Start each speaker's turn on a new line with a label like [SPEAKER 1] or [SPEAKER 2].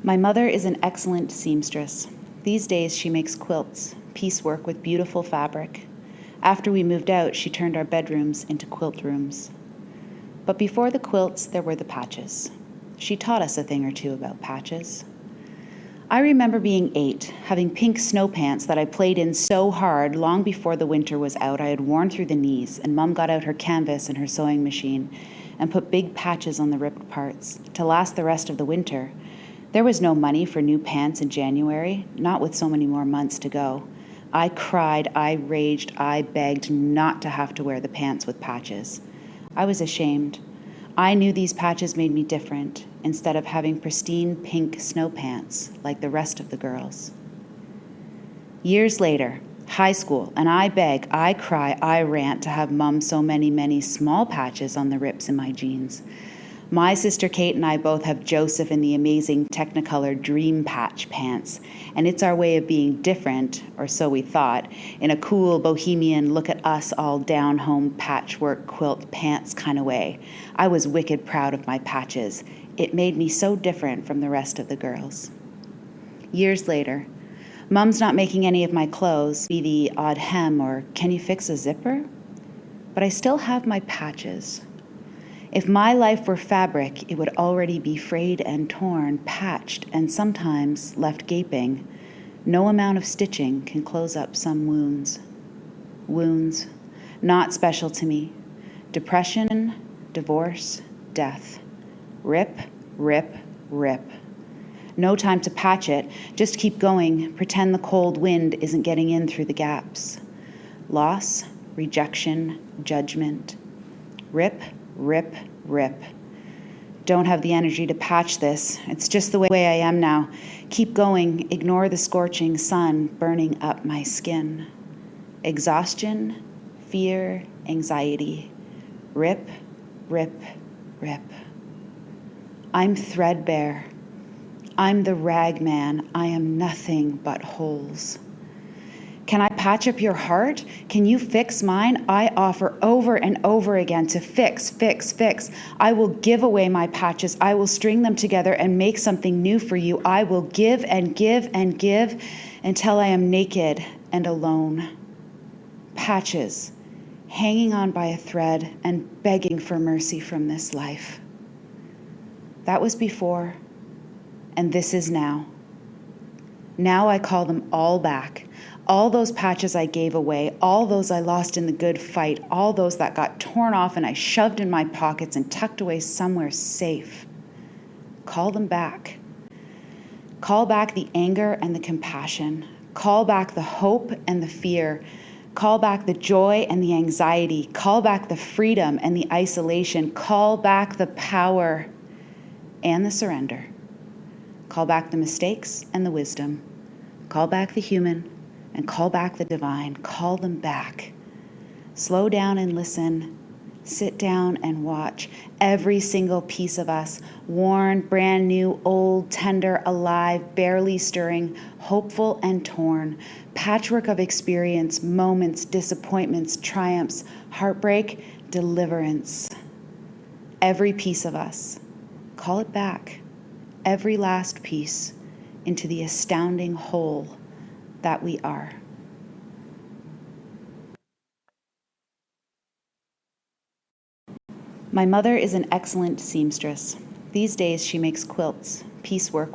[SPEAKER 1] My mother is an excellent seamstress. These days she makes quilts, piecework with beautiful fabric. After we moved out, she turned our bedrooms into quilt rooms. But before the quilts, there were the patches. She taught us a thing or two about patches. I remember being 8, having pink snow pants that I played in so hard long before the winter was out I had worn through the knees, and Mum got out her canvas and her sewing machine and put big patches on the ripped parts to last the rest of the winter. There was no money for new pants in January, not with so many more months to go. I cried, I raged, I begged not to have to wear the pants with patches. I was ashamed. I knew these patches made me different, instead of having pristine pink snow pants like the rest of the girls. Years later, high school, and I beg, I cry, I rant to have Mum sew many small patches on the rips in my jeans. My sister Kate and I both have Joseph in the amazing Technicolor Dream Patch pants, and it's our way of being different, or so we thought, in a cool bohemian look at us all down-home patchwork quilt pants kind of way. I was wicked proud of my patches. It made me so different from the rest of the girls. Years later, Mum's not making any of my clothes, be the odd hem or can you fix a zipper? But I still have my patches. If my life were fabric, it would already be frayed and torn, patched, and sometimes left gaping. No amount of stitching can close up some wounds. Wounds, not special to me. Depression, divorce, death. Rip, rip, rip. No time to patch it, just keep going, pretend the cold wind isn't getting in through the gaps. Loss, rejection, judgment. Rip, rip, rip. Don't have the energy to patch this. It's just the way I am now. Keep going. Ignore the scorching sun burning up my skin. Exhaustion, fear, anxiety. Rip, rip, rip. I'm threadbare. I'm the rag man. I am nothing but holes. Can I patch up your heart? Can you fix mine? I offer over and over again to fix, fix, fix. I will give away my patches. I will string them together and make something new for you. I will give and give and give until I am naked and alone. Patches, hanging on by a thread and begging for mercy from this life. That was before, and this is now. Now I call them all back. All those patches I gave away, all those I lost in the good fight, all those that got torn off and I shoved in my pockets and tucked away somewhere safe. Call them back. Call back the anger and the compassion. Call back the hope and the fear. Call back the joy and the anxiety. Call back the freedom and the isolation. Call back the power and the surrender. Call back the mistakes and the wisdom. Call back the human and call back the divine. Call them back. Slow down and listen. Sit down and watch. Every single piece of us, worn, brand new, old, tender, alive, barely stirring, hopeful and torn. Patchwork of experience, moments, disappointments, triumphs, heartbreak, deliverance. Every piece of us. Call it back. Every last piece into the astounding whole that we are. My mother is an excellent seamstress. These days she makes quilts, piecework